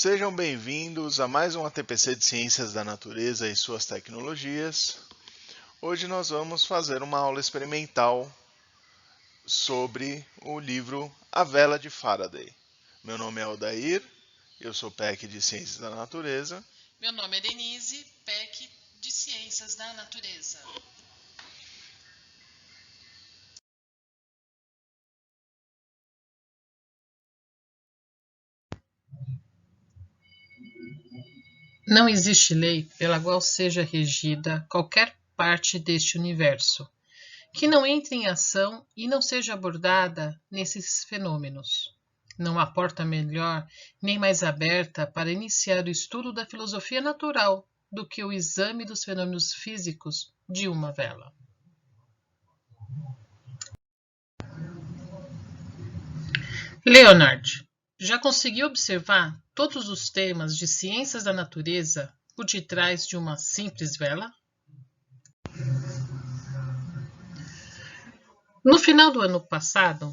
Sejam bem-vindos a mais um ATPC de Ciências da Natureza e suas tecnologias. Hoje nós vamos fazer uma aula experimental sobre o livro A Vela de Faraday. Meu nome é Odair, eu sou PEC de Ciências da Natureza. Meu nome é Denise, PEC de Ciências da Natureza. Não existe lei pela qual seja regida qualquer parte deste universo, que não entre em ação e não seja abordada nesses fenômenos. Não há porta melhor nem mais aberta para iniciar o estudo da filosofia natural do que o exame dos fenômenos físicos de uma vela. Leonard, já conseguiu observar todos os temas de ciências da natureza por detrás de uma simples vela? No final do ano passado,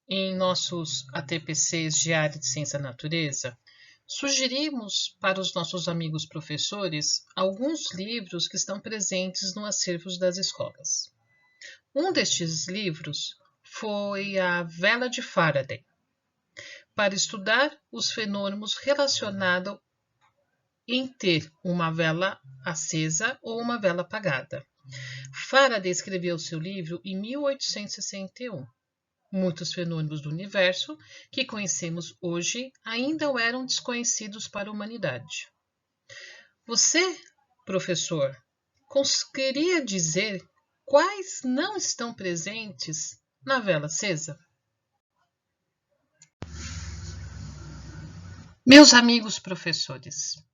em nossos ATPCs de área de ciência da natureza, sugerimos para os nossos amigos professores alguns livros que estão presentes no acervo das escolas. Um destes livros foi A Vela de Faraday, para estudar os fenômenos relacionados em ter uma vela acesa ou uma vela apagada. Faraday escreveu seu livro em 1861. Muitos fenômenos do universo que conhecemos hoje ainda eram desconhecidos para a humanidade. Você, professor, conseguiria dizer quais não estão presentes na vela acesa? Meus amigos professores,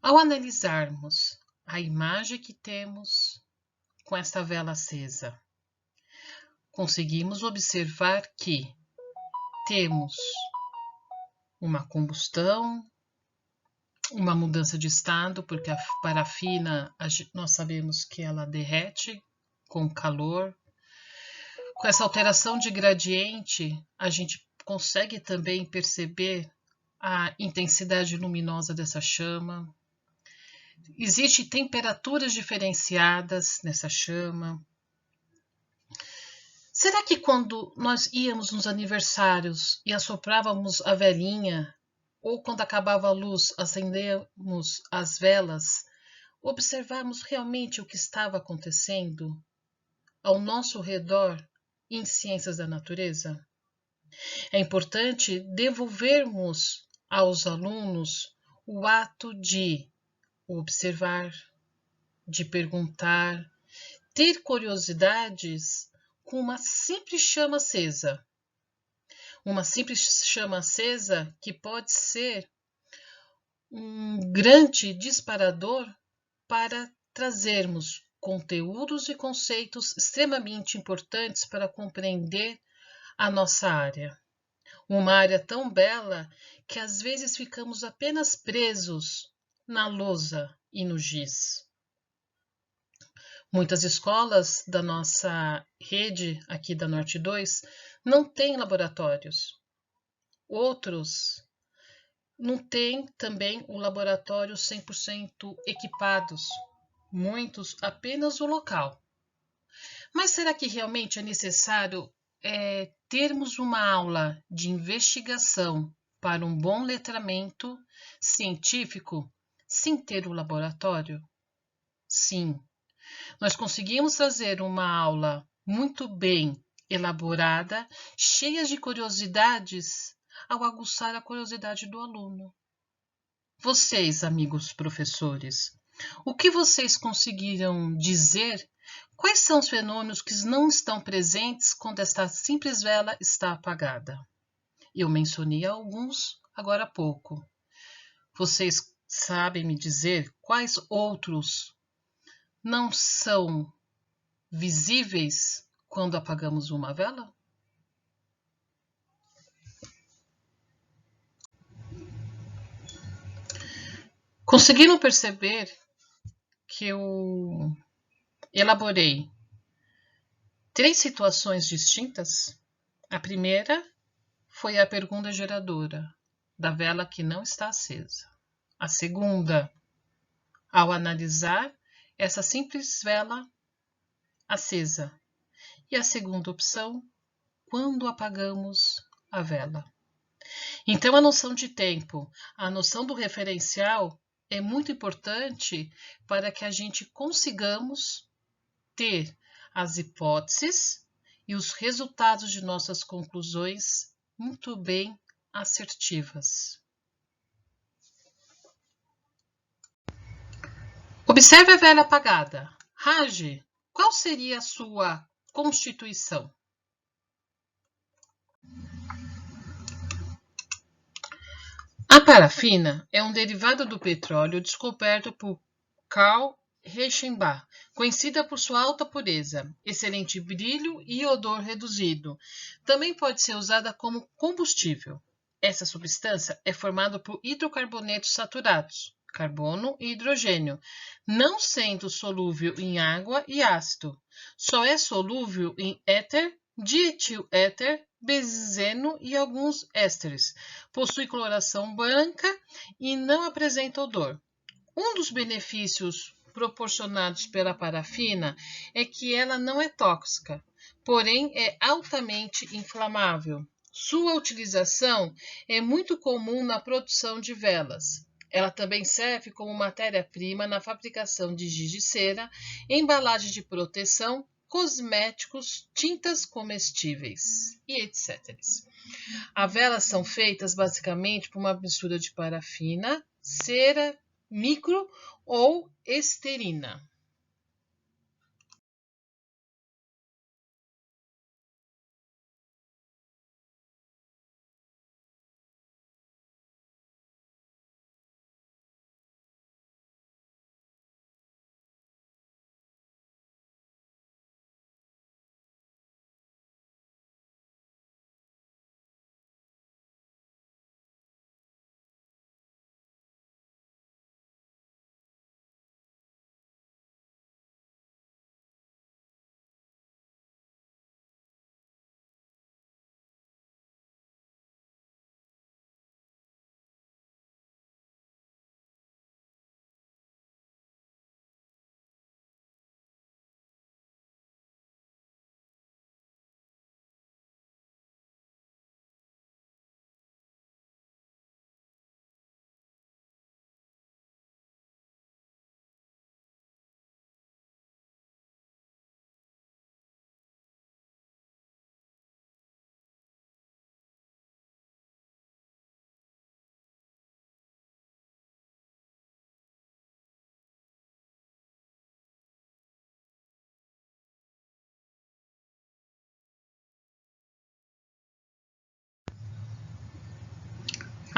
ao analisarmos a imagem que temos com esta vela acesa, conseguimos observar que temos uma combustão, uma mudança de estado, porque a parafina nós sabemos que ela derrete com calor. Com essa alteração de gradiente, a gente consegue também perceber a intensidade luminosa dessa chama. Existem temperaturas diferenciadas nessa chama. Será que quando nós íamos nos aniversários e assoprávamos a velinha, ou quando acabava a luz, acendemos as velas, observávamos realmente o que estava acontecendo ao nosso redor em ciências da natureza? É importante devolvermos aos alunos o ato de observar, de perguntar, ter curiosidades com uma simples chama acesa. Uma simples chama acesa que pode ser um grande disparador para trazermos conteúdos e conceitos extremamente importantes para compreender a nossa área. Uma área tão bela que às vezes ficamos apenas presos na lousa e no giz. Muitas escolas da nossa rede aqui da Norte 2 não têm laboratórios. Outros não têm também o laboratório 100% equipados. Muitos apenas o local. Mas será que realmente é necessário termos uma aula de investigação para um bom letramento científico sem ter o laboratório? Sim. Nós conseguimos fazer uma aula muito bem elaborada, cheia de curiosidades, ao aguçar a curiosidade do aluno. Vocês, amigos professores, o que vocês conseguiram dizer? Quais são os fenômenos que não estão presentes quando esta simples vela está apagada? Eu mencionei alguns agora há pouco. Vocês sabem me dizer quais outros não são visíveis quando apagamos uma vela? Conseguiram perceber que eu elaborei 3 situações distintas? A primeira foi a pergunta geradora. da vela que não está acesa. A segunda, ao analisar essa simples vela acesa. E a segunda opção, quando apagamos a vela. Então, a noção de tempo, a noção do referencial é muito importante para que a gente consigamos ter as hipóteses e os resultados de nossas conclusões muito bem assertivas. Observe a vela apagada. Raj, qual seria a sua constituição? A parafina é um derivado do petróleo descoberto por Karl Reichenbach, conhecida por sua alta pureza, excelente brilho e odor reduzido. Também pode ser usada como combustível. Essa substância é formada por hidrocarbonetos saturados, carbono e hidrogênio, não sendo solúvel em água e ácido. Só é solúvel em éter, dietiléter, benzeno e alguns ésteres. Possui coloração branca e não apresenta odor. Um dos benefícios proporcionados pela parafina é que ela não é tóxica, porém é altamente inflamável. Sua utilização é muito comum na produção de velas. Ela também serve como matéria-prima na fabricação de giz de cera, embalagem de proteção, cosméticos, tintas comestíveis e etc. As velas são feitas basicamente por uma mistura de parafina, cera, micro ou esterina.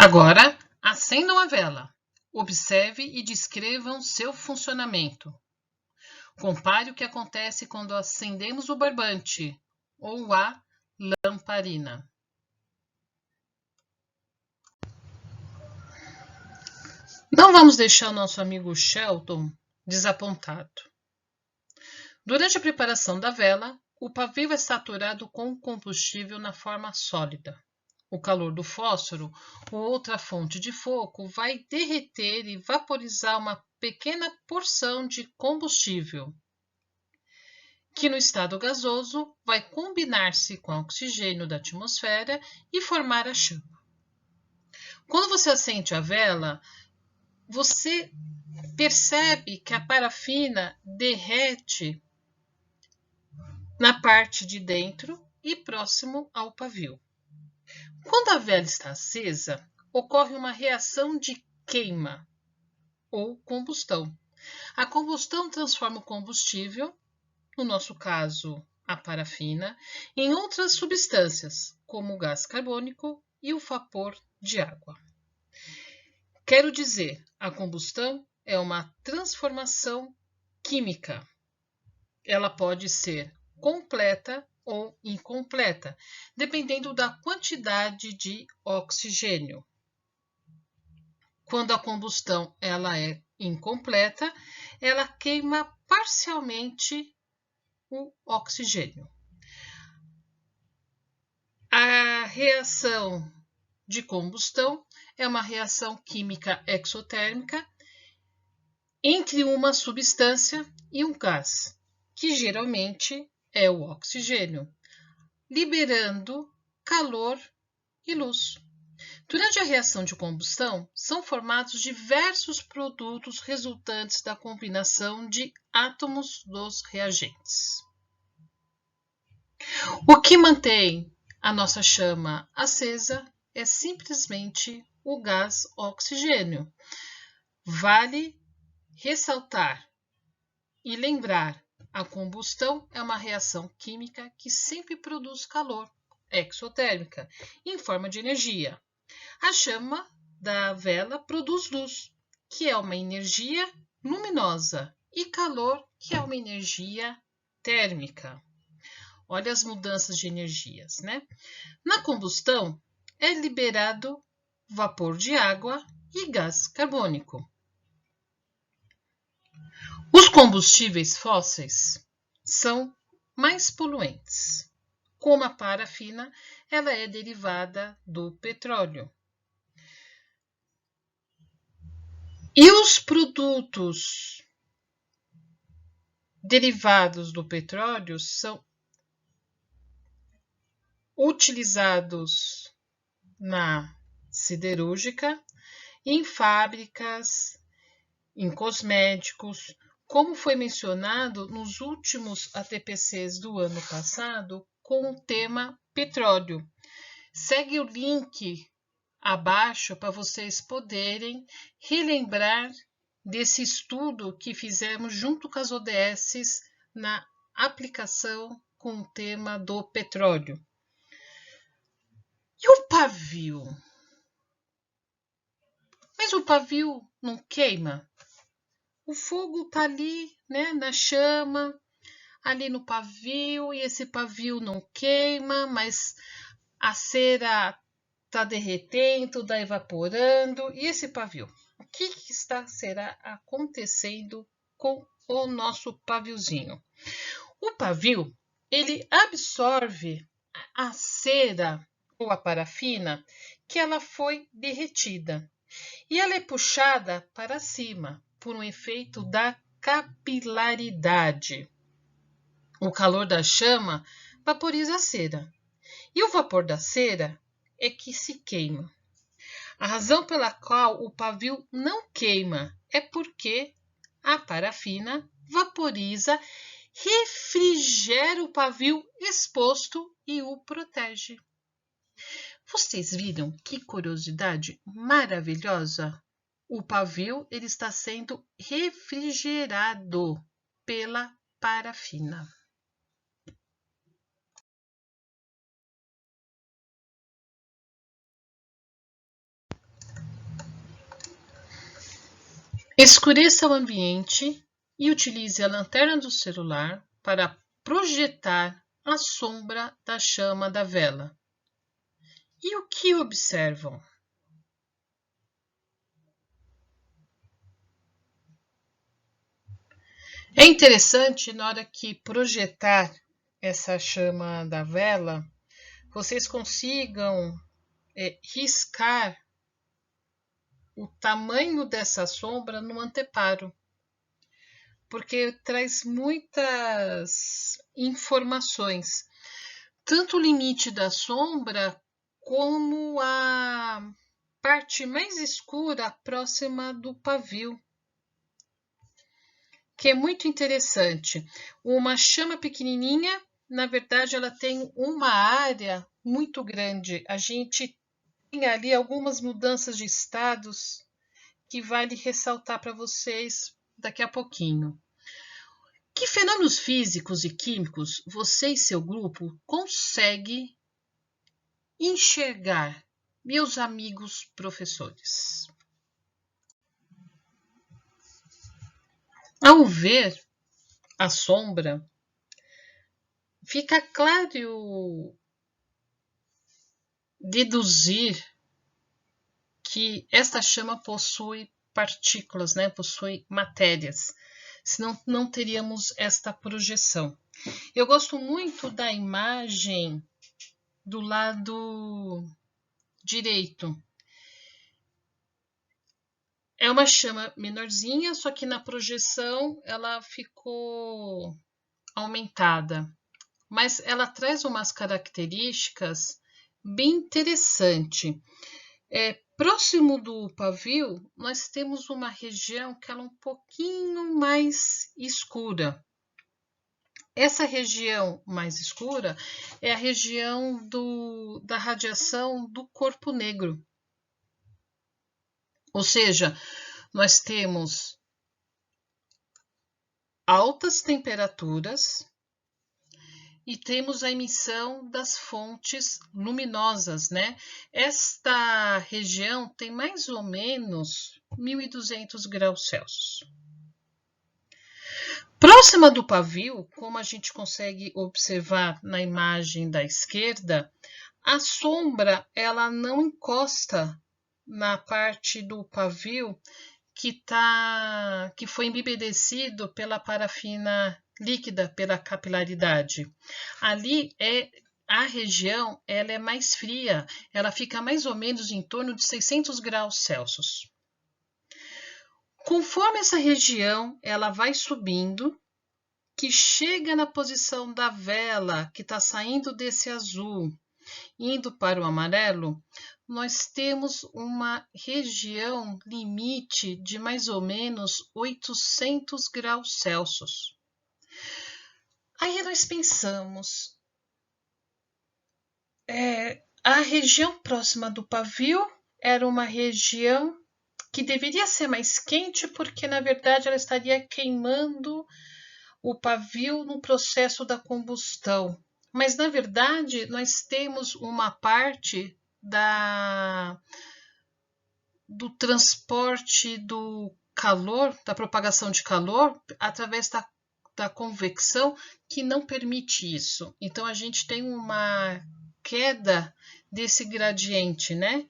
Agora, acendam a vela. Observe e descrevam seu funcionamento. Compare o que acontece quando acendemos o barbante ou a lamparina. Não vamos deixar o nosso amigo Shelton desapontado. Durante a preparação da vela, o pavio é saturado com combustível na forma sólida. O calor do fósforo ou outra fonte de fogo vai derreter e vaporizar uma pequena porção de combustível, que no estado gasoso vai combinar-se com o oxigênio da atmosfera e formar a chama. Quando você acende a vela, você percebe que a parafina derrete na parte de dentro e próximo ao pavio. Quando a vela está acesa, ocorre uma reação de queima ou combustão. A combustão transforma o combustível, no nosso caso a parafina, em outras substâncias, como o gás carbônico e o vapor de água. Quero dizer, a combustão é uma transformação química. Ela pode ser completa ou incompleta, dependendo da quantidade de oxigênio. Quando a combustão ela é incompleta, ela queima parcialmente o oxigênio. A reação de combustão é uma reação química exotérmica entre uma substância e um gás, que geralmente é o oxigênio, liberando calor e luz. Durante a reação de combustão, são formados diversos produtos resultantes da combinação de átomos dos reagentes. O que mantém a nossa chama acesa é simplesmente o gás oxigênio. Vale ressaltar e lembrar, a combustão é uma reação química que sempre produz calor, exotérmica, em forma de energia. A chama da vela produz luz, que é uma energia luminosa, e calor, que é uma energia térmica. Olha as mudanças de energias, né? Na combustão, é liberado vapor de água e gás carbônico. Os combustíveis fósseis são mais poluentes. Como a parafina, ela é derivada do petróleo. E os produtos derivados do petróleo são utilizados na siderúrgica, em fábricas, em cosméticos, como foi mencionado nos últimos ATPCs do ano passado, com o tema petróleo. Segue o link abaixo para vocês poderem relembrar desse estudo que fizemos junto com as ODSs na aplicação com o tema do petróleo. E o pavio? Mas o pavio não queima? O fogo está ali, né, na chama, ali no pavio, e esse pavio não queima, mas a cera está derretendo, está evaporando. E esse pavio? O que será acontecendo com o nosso paviozinho? O pavio, ele absorve a cera ou a parafina que ela foi derretida. E ela é puxada para cima por um efeito da capilaridade. O calor da chama vaporiza a cera. E o vapor da cera é que se queima. A razão pela qual o pavio não queima é porque a parafina vaporiza, refrigera o pavio exposto e o protege. Vocês viram que curiosidade maravilhosa? O pavio ele está sendo refrigerado pela parafina. Escureça o ambiente e utilize a lanterna do celular para projetar a sombra da chama da vela. E o que observam? É interessante, na hora que projetar essa chama da vela, vocês consigam riscar o tamanho dessa sombra no anteparo, porque traz muitas informações, tanto o limite da sombra como a parte mais escura próxima do pavio, que é muito interessante. Uma chama pequenininha, na verdade, ela tem uma área muito grande. A gente tem ali algumas mudanças de estados que vale ressaltar para vocês daqui a pouquinho. Que fenômenos físicos e químicos você e seu grupo conseguem enxergar, meus amigos professores? Ao ver a sombra, fica claro deduzir que esta chama possui partículas, né? Possui matérias, senão não teríamos esta projeção. Eu gosto muito da imagem do lado direito. É uma chama menorzinha, só que na projeção ela ficou aumentada. Mas ela traz umas características bem interessantes. Próximo do pavio, nós temos uma região que ela é um pouquinho mais escura. Essa região mais escura é a região da radiação do corpo negro. Ou seja, nós temos altas temperaturas e temos a emissão das fontes luminosas, né? Esta região tem mais ou menos 1.200 graus Celsius. Próxima do pavio, como a gente consegue observar na imagem da esquerda, a sombra ela não encosta na parte do pavio que foi embebedecido pela parafina líquida, pela capilaridade. Ali a região ela é mais fria, ela fica mais ou menos em torno de 600 graus Celsius. Conforme essa região ela vai subindo, que chega na posição da vela, que está saindo desse azul, indo para o amarelo, nós temos uma região limite de mais ou menos 800 graus Celsius. Aí nós pensamos, a região próxima do pavio era uma região que deveria ser mais quente, porque na verdade ela estaria queimando o pavio no processo da combustão. Mas na verdade nós temos uma parte do transporte do calor, da propagação de calor, através da convecção, que não permite isso. Então a gente tem uma queda desse gradiente, né?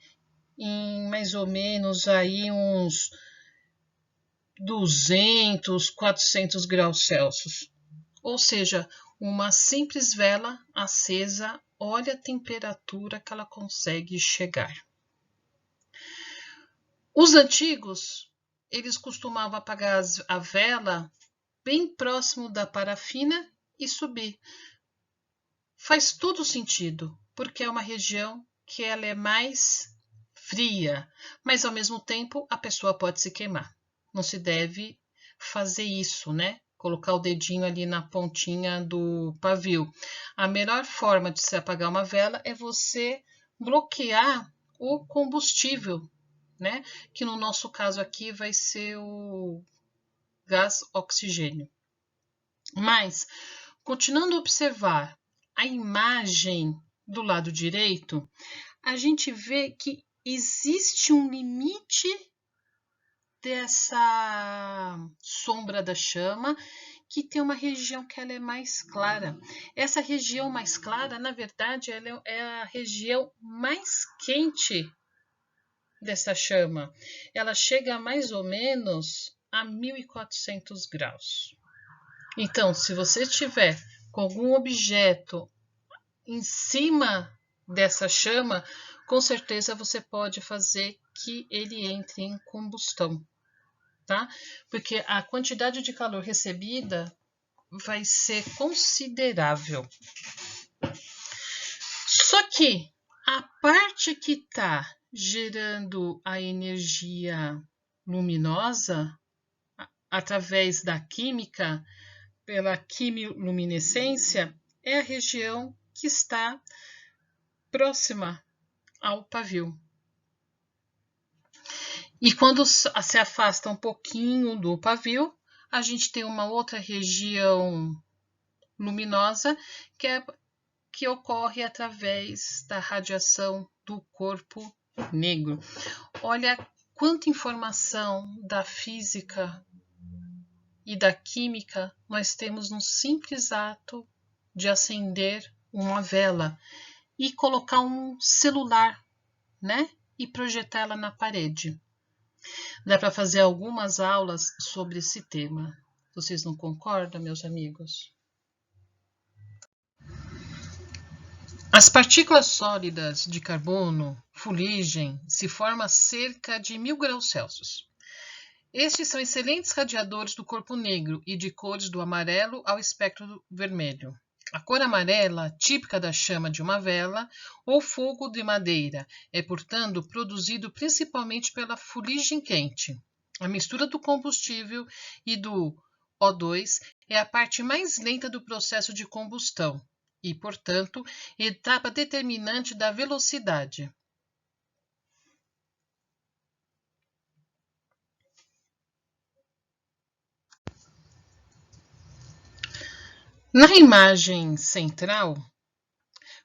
Em mais ou menos aí uns 200, 400 graus Celsius. Ou seja, uma simples vela acesa, olha a temperatura que ela consegue chegar. Os antigos, eles costumavam apagar a vela bem próximo da parafina e subir. Faz todo sentido, porque é uma região que ela é mais fria, mas ao mesmo tempo a pessoa pode se queimar. Não se deve fazer isso, né? Colocar o dedinho ali na pontinha do pavio. A melhor forma de se apagar uma vela é você bloquear o combustível, né? Que no nosso caso aqui vai ser o gás oxigênio. Mas, continuando a observar a imagem do lado direito, a gente vê que existe um limite dessa sombra da chama, que tem uma região que ela é mais clara. Essa região mais clara, na verdade, ela é a região mais quente dessa chama. Ela chega a mais ou menos a 1.400 graus. Então, se você estiver com algum objeto em cima dessa chama, com certeza você pode fazer que ele entre em combustão, tá? Porque a quantidade de calor recebida vai ser considerável. Só que a parte que está gerando a energia luminosa através da química, pela quimiluminescência, é a região que está próxima ao pavio. E quando se afasta um pouquinho do pavio, a gente tem uma outra região luminosa que ocorre através da radiação do corpo negro. Olha quanta informação da física e da química nós temos no simples ato de acender uma vela e colocar um celular, né? E projetá-la na parede. Dá para fazer algumas aulas sobre esse tema. Vocês não concordam, meus amigos? As partículas sólidas de carbono, fuligem, se formam a cerca de 1000 graus Celsius. Estes são excelentes radiadores do corpo negro e de cores do amarelo ao espectro vermelho. A cor amarela, típica da chama de uma vela ou fogo de madeira, é, portanto, produzido principalmente pela fuligem quente. A mistura do combustível e do O2 é a parte mais lenta do processo de combustão e, portanto, etapa determinante da velocidade. Na imagem central,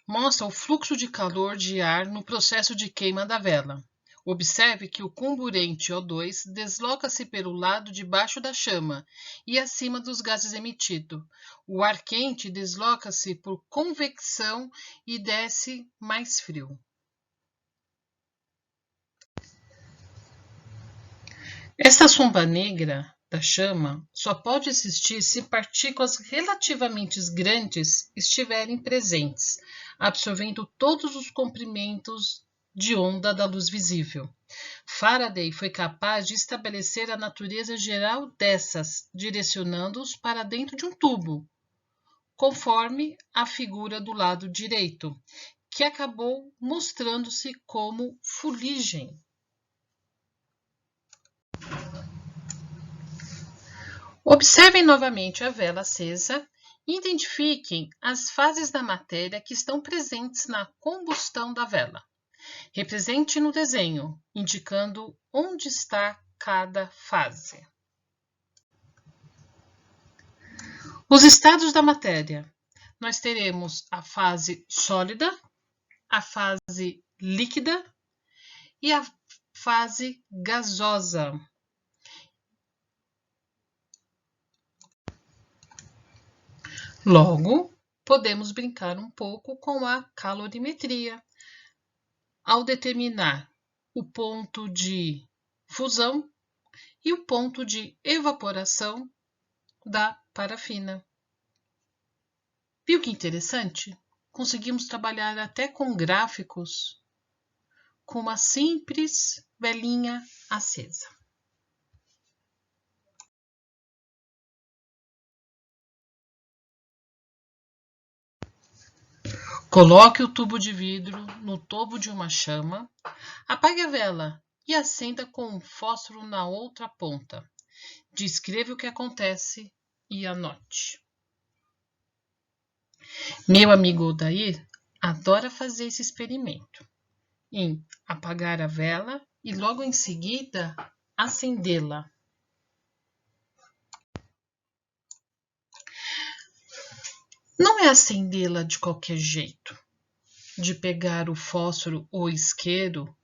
mostra o fluxo de calor de ar no processo de queima da vela. Observe que o comburente O2 desloca-se pelo lado de baixo da chama e acima dos gases emitidos. O ar quente desloca-se por convecção e desce mais frio. Esta sombra negra da chama só pode existir se partículas relativamente grandes estiverem presentes, absorvendo todos os comprimentos de onda da luz visível. Faraday foi capaz de estabelecer a natureza geral dessas, direcionando-os para dentro de um tubo, conforme a figura do lado direito, que acabou mostrando-se como fuligem. Observem novamente a vela acesa e identifiquem as fases da matéria que estão presentes na combustão da vela. Represente no desenho, indicando onde está cada fase. Os estados da matéria. Nós teremos a fase sólida, a fase líquida e a fase gasosa. Logo, podemos brincar um pouco com a calorimetria, ao determinar o ponto de fusão e o ponto de evaporação da parafina. Viu que interessante? Conseguimos trabalhar até com gráficos com uma simples velinha acesa. Coloque o tubo de vidro no topo de uma chama, apague a vela e acenda com um fósforo na outra ponta. Descreva o que acontece e anote. Meu amigo Odair adora fazer esse experimento em apagar a vela e logo em seguida acendê-la. Não é acendê-la de qualquer jeito, de pegar o fósforo ou isqueiro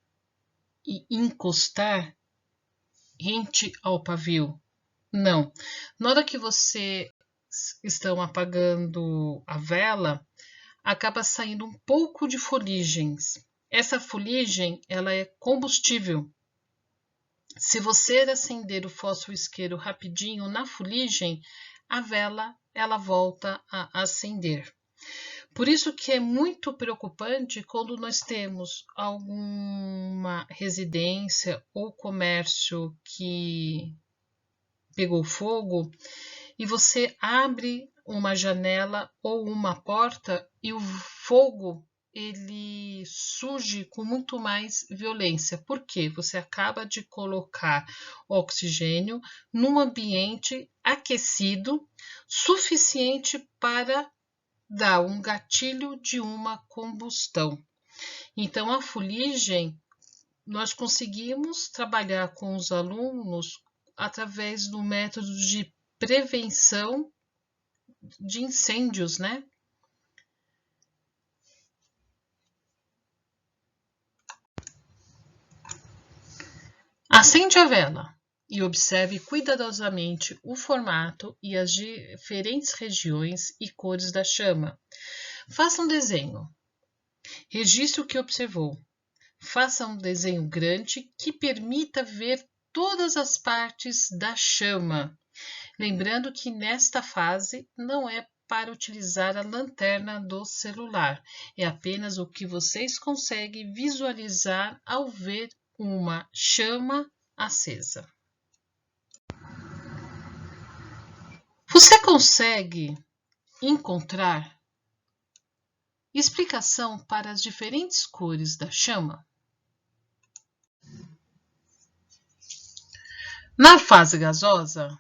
e encostar rente ao pavio. Não. Na hora que você estão apagando a vela, acaba saindo um pouco de fuligens. Essa fuligem, ela é combustível. Se você acender o fósforo isqueiro rapidinho na fuligem, a vela ela volta a acender. Por isso que é muito preocupante quando nós temos alguma residência ou comércio que pegou fogo e você abre uma janela ou uma porta e o fogo ele surge com muito mais violência. Por quê? Você acaba de colocar oxigênio num ambiente aquecido suficiente para dar um gatilho de uma combustão. Então, a fuligem, nós conseguimos trabalhar com os alunos através do método de prevenção de incêndios, né? Acende a vela e observe cuidadosamente o formato e as diferentes regiões e cores da chama. Faça um desenho. Registre o que observou. Faça um desenho grande que permita ver todas as partes da chama. Lembrando que nesta fase não é para utilizar a lanterna do celular. É apenas o que vocês conseguem visualizar ao ver uma chama acesa. Você consegue encontrar explicação para as diferentes cores da chama? Na fase gasosa,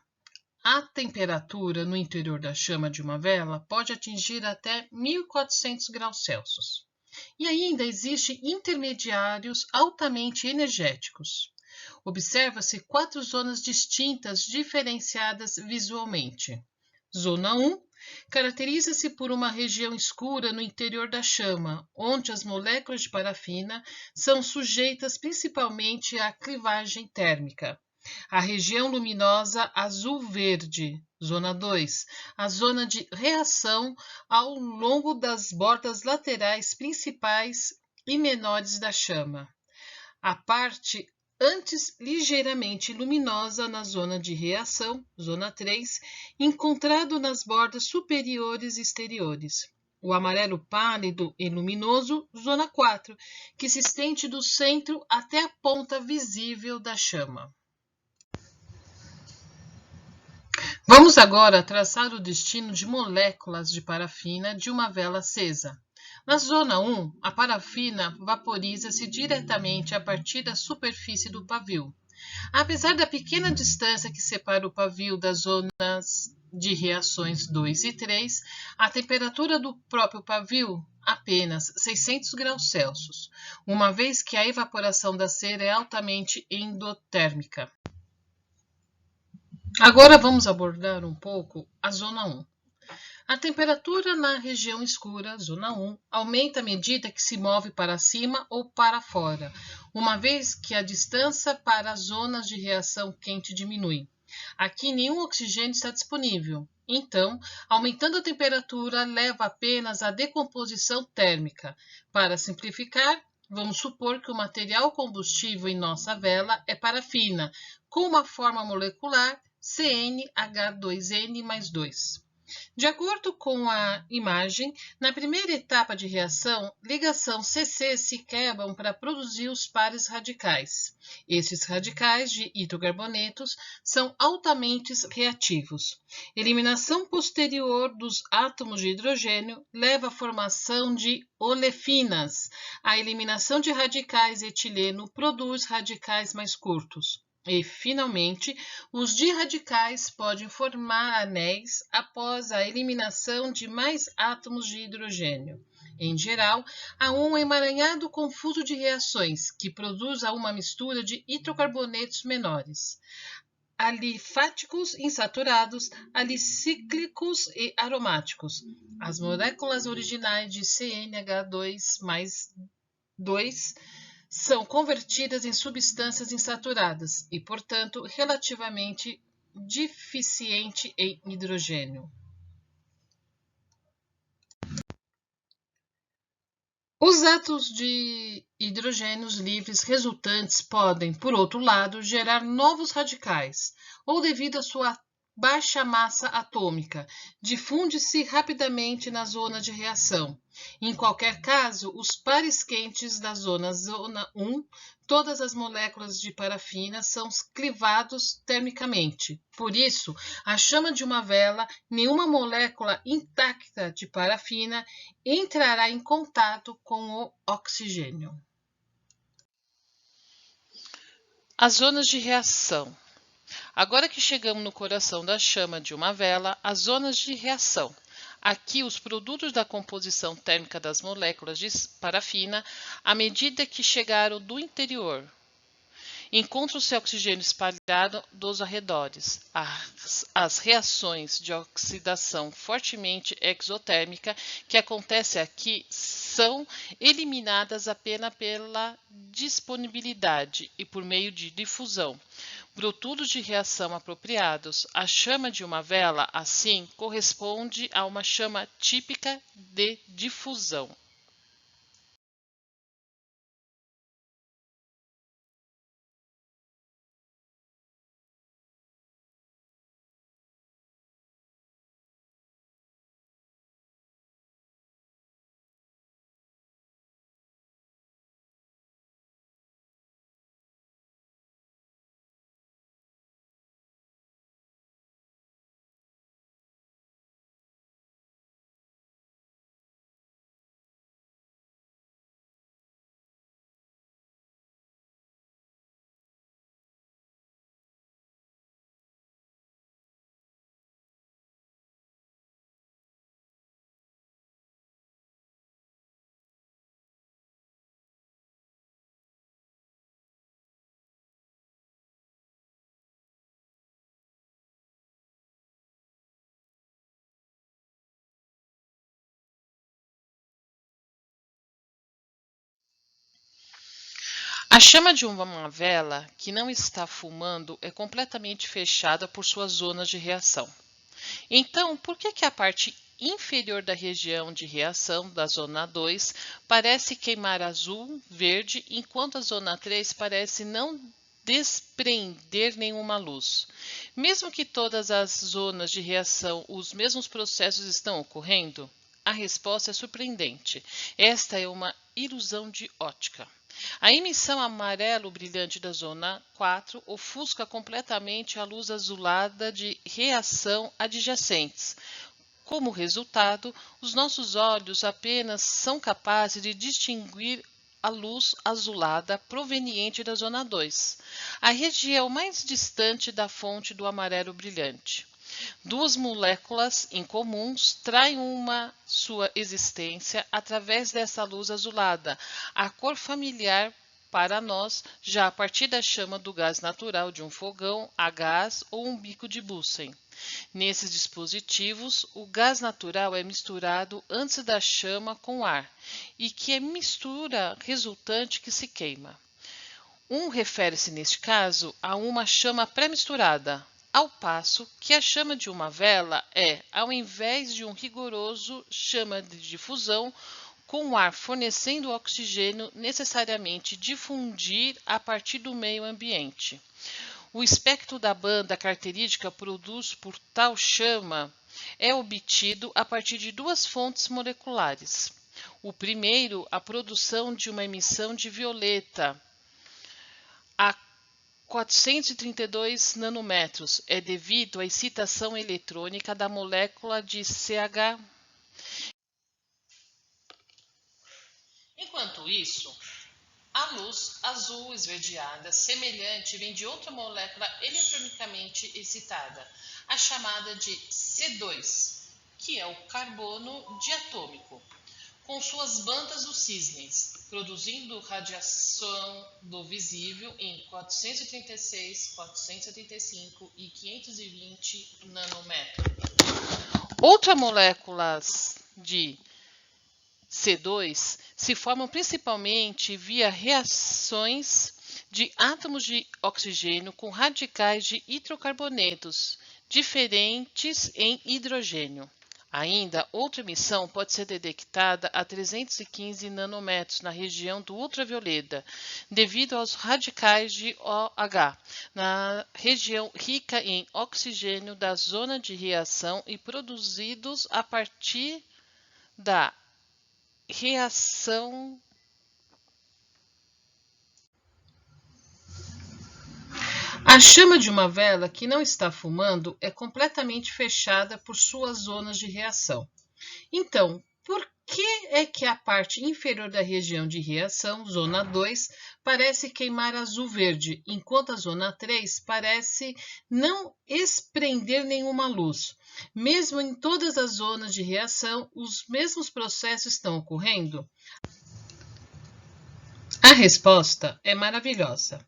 a temperatura no interior da chama de uma vela pode atingir até 1400 graus Celsius. E ainda existem intermediários altamente energéticos. Observa-se 4 zonas distintas diferenciadas visualmente. Zona 1 caracteriza-se por uma região escura no interior da chama, onde as moléculas de parafina são sujeitas principalmente à clivagem térmica. A região luminosa azul-verde. Zona 2. A zona de reação ao longo das bordas laterais principais e menores da chama. A parte antes ligeiramente luminosa na zona de reação, zona 3, encontrado nas bordas superiores e exteriores. O amarelo pálido e luminoso, zona 4, que se estende do centro até a ponta visível da chama. Vamos agora traçar o destino de moléculas de parafina de uma vela acesa. Na zona 1, a parafina vaporiza-se diretamente a partir da superfície do pavio. Apesar da pequena distância que separa o pavio das zonas de reações 2 e 3, a temperatura do próprio pavio apenas 600 graus Celsius, uma vez que a evaporação da cera é altamente endotérmica. Agora vamos abordar um pouco a zona 1. A temperatura na região escura, zona 1, aumenta à medida que se move para cima ou para fora, uma vez que a distância para as zonas de reação quente diminui. Aqui nenhum oxigênio está disponível, então, aumentando a temperatura leva apenas à decomposição térmica. Para simplificar, vamos supor que o material combustível em nossa vela é parafina, com uma forma molecular CnH2n mais 2. De acordo com a imagem, na primeira etapa de reação, ligação CC se quebram para produzir os pares radicais. Estes radicais de hidrocarbonetos são altamente reativos. Eliminação posterior dos átomos de hidrogênio leva à formação de olefinas. A eliminação de radicais etileno produz radicais mais curtos. E, finalmente, os dirradicais podem formar anéis após a eliminação de mais átomos de hidrogênio. Em geral, há um emaranhado confuso de reações que produz uma mistura de hidrocarbonetos menores, alifáticos insaturados, alicíclicos e aromáticos. As moléculas originais de CnH2 mais 2 são convertidas em substâncias insaturadas e, portanto, relativamente deficiente em hidrogênio. Os átomos de hidrogênios livres resultantes podem, por outro lado, gerar novos radicais, ou devido à sua baixa massa atômica, difunde-se rapidamente na zona de reação. Em qualquer caso, os pares quentes da zona 1, todas as moléculas de parafina são clivados termicamente. Por isso, a chama de uma vela, nenhuma molécula intacta de parafina entrará em contato com o oxigênio. As zonas de reação. Agora que chegamos no coração da chama de uma vela, as zonas de reação. Aqui, os produtos da composição térmica das moléculas de parafina, à medida que chegaram do interior, encontra-se oxigênio espalhado dos arredores. As reações de oxidação fortemente exotérmica que acontecem aqui são eliminadas apenas pela disponibilidade e por meio de difusão. Produtos de reação apropriados. A chama de uma vela, assim, corresponde a uma chama típica de difusão. A chama de uma vela que não está fumando é completamente fechada por suas zonas de reação. Então, por que a parte inferior da região de reação, da zona 2, parece queimar azul, verde, enquanto a zona 3 parece não desprender nenhuma luz? Mesmo que todas as zonas de reação, os mesmos processos estão ocorrendo? A resposta é surpreendente. Esta é uma ilusão de ótica. A emissão amarelo brilhante da zona 4 ofusca completamente a luz azulada de reação adjacentes. Como resultado, os nossos olhos apenas são capazes de distinguir a luz azulada proveniente da zona 2, a região mais distante da fonte do amarelo brilhante. Duas moléculas incomuns traem sua existência através dessa luz azulada, a cor familiar para nós, já a partir da chama do gás natural de um fogão a gás ou um bico de Bunsen. Nesses dispositivos, o gás natural é misturado antes da chama com ar, e que é mistura resultante que se queima. Refere-se, neste caso, a uma chama pré-misturada, ao passo que a chama de uma vela é, ao invés de um rigoroso chama de difusão, com o ar fornecendo oxigênio necessariamente difundir a partir do meio ambiente. O espectro da banda característica produzido por tal chama é obtido a partir de duas fontes moleculares. O primeiro, a produção de uma emissão de violeta a 432 nanômetros, é devido à excitação eletrônica da molécula de CH. Enquanto isso, a luz azul esverdeada semelhante vem de outra molécula eletronicamente excitada, a chamada de C2, que é o carbono diatômico, com suas bandas dos cisnes, produzindo radiação do visível em 436, 475 e 520 nanômetros. Outras moléculas de C2 se formam principalmente via reações de átomos de oxigênio com radicais de hidrocarbonetos diferentes em hidrogênio. Ainda, outra emissão pode ser detectada a 315 nanômetros na região do ultravioleta, devido aos radicais de OH, na região rica em oxigênio da zona de reação e produzidos a partir da reação. A chama de uma vela que não está fumando é completamente fechada por suas zonas de reação. Então, por que a parte inferior da região de reação, zona 2, parece queimar azul-verde, enquanto a zona 3 parece não desprender nenhuma luz? Mesmo em todas as zonas de reação, os mesmos processos estão ocorrendo? A resposta é maravilhosa.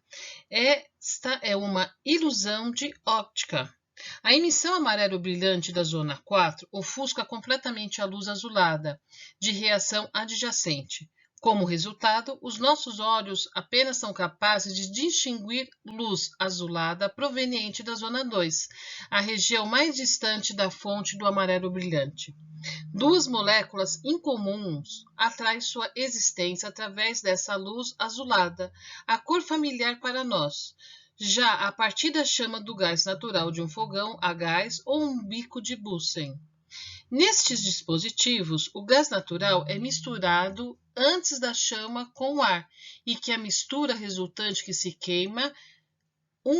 Esta é uma ilusão de óptica. A emissão amarelo brilhante da zona 4 ofusca completamente a luz azulada de reação adjacente. Como resultado, os nossos olhos apenas são capazes de distinguir luz azulada proveniente da zona 2, a região mais distante da fonte do amarelo brilhante. Duas moléculas incomuns atraem sua existência através dessa luz azulada, a cor familiar para nós, já a partir da chama do gás natural de um fogão a gás ou um bico de Bunsen. Nestes dispositivos, o gás natural é misturado antes da chama com o ar, e que a mistura resultante que se queima,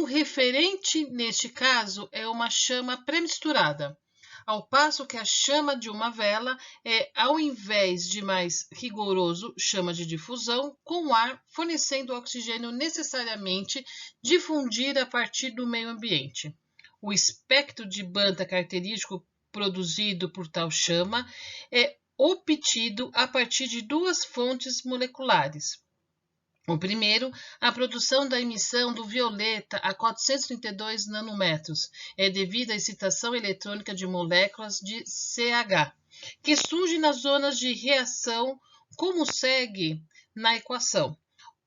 referente neste caso é uma chama pré-misturada, ao passo que a chama de uma vela é, ao invés de mais rigoroso chama de difusão, com ar fornecendo oxigênio necessariamente difundir a partir do meio ambiente. O espectro de banda característico produzido por tal chama é obtido a partir de duas fontes moleculares. O primeiro, a produção da emissão do violeta a 432 nanômetros é devido à excitação eletrônica de moléculas de CH, que surgem nas zonas de reação, como segue na equação.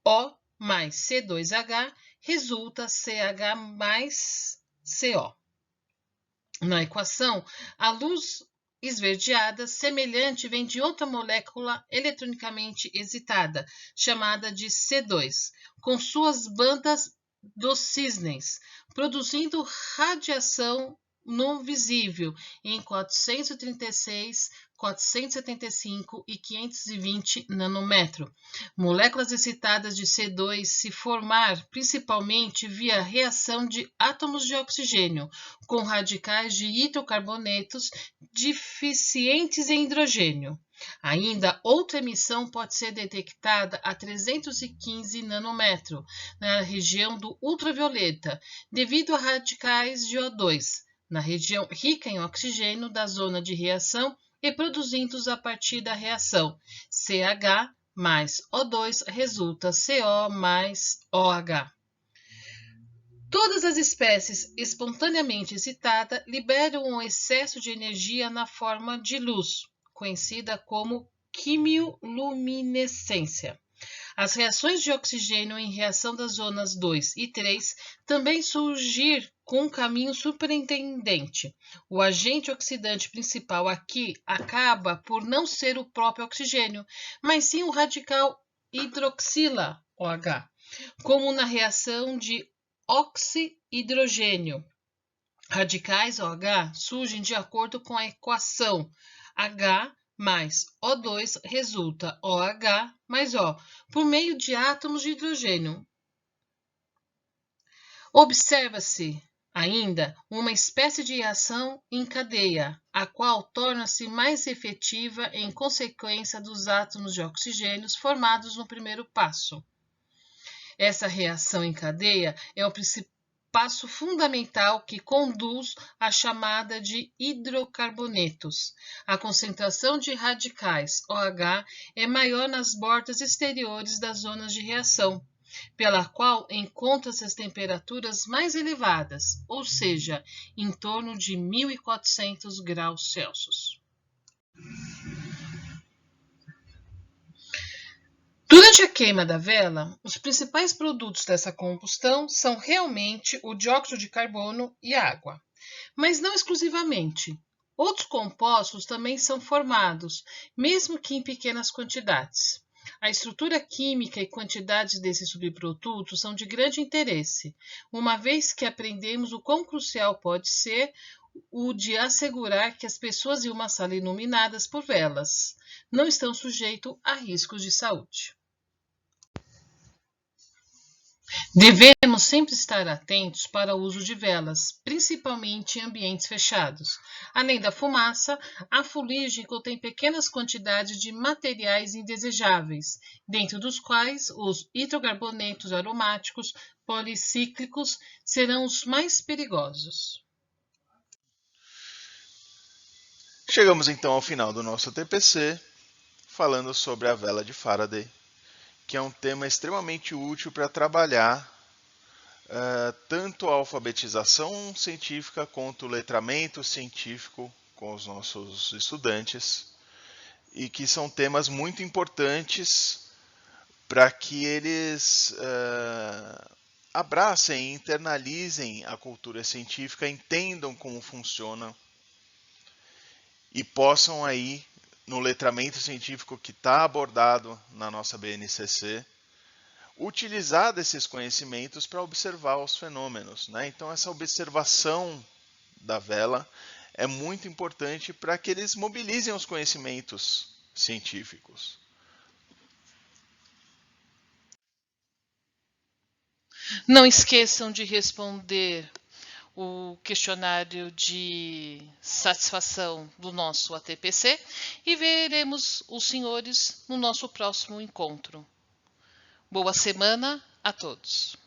O mais C2H resulta CH mais CO. Na equação, a luz esverdeada semelhante vem de outra molécula eletronicamente excitada, chamada de C2, com suas bandas dos cisnes, produzindo radiação não visível em 436, 475 e 520 nanômetro. Moléculas excitadas de C2 se formar principalmente via reação de átomos de oxigênio com radicais de hidrocarbonetos deficientes em hidrogênio. Ainda outra emissão pode ser detectada a 315 nanômetro na região do ultravioleta, devido a radicais de O2, na região rica em oxigênio da zona de reação e produzidos a partir da reação CH mais O2 resulta CO mais OH. Todas as espécies espontaneamente excitadas liberam um excesso de energia na forma de luz, conhecida como quimioluminescência. As reações de oxigênio em reação das zonas 2 e 3 também surgir com um caminho superintendente. O agente oxidante principal aqui acaba por não ser o próprio oxigênio, mas sim o radical hidroxila, OH, como na reação de oxi-hidrogênio. Radicais OH surgem de acordo com a equação H mais O2 resulta OH mais O, por meio de átomos de hidrogênio. Observa-se ainda uma espécie de reação em cadeia, a qual torna-se mais efetiva em consequência dos átomos de oxigênio formados no primeiro passo. Essa reação em cadeia é o passo fundamental que conduz à chamada de hidrocarbonetos. A concentração de radicais OH é maior nas bordas exteriores das zonas de reação, pela qual encontram-se as temperaturas mais elevadas, ou seja, em torno de 1400 graus Celsius. Durante a queima da vela, os principais produtos dessa combustão são realmente o dióxido de carbono e a água, mas não exclusivamente. Outros compostos também são formados, mesmo que em pequenas quantidades. A estrutura química e quantidades desses subprodutos são de grande interesse, uma vez que aprendemos o quão crucial pode ser o de assegurar que as pessoas em uma sala iluminadas por velas não estão sujeitos a riscos de saúde. Devemos sempre estar atentos para o uso de velas, principalmente em ambientes fechados. Além da fumaça, a fuligem contém pequenas quantidades de materiais indesejáveis, dentro dos quais os hidrocarbonetos aromáticos policíclicos serão os mais perigosos. Chegamos então ao final do nosso TPC, falando sobre a vela de Faraday, que é um tema extremamente útil para trabalhar tanto a alfabetização científica quanto o letramento científico com os nossos estudantes, e que são temas muito importantes para que eles abracem e internalizem a cultura científica, entendam como funciona e possam aí, no letramento científico que está abordado na nossa BNCC, utilizar desses conhecimentos para observar os fenômenos, né? Então essa observação da vela é muito importante para que eles mobilizem os conhecimentos científicos. Não esqueçam de responder o questionário de satisfação do nosso ATPC e veremos os senhores no nosso próximo encontro. Boa semana a todos!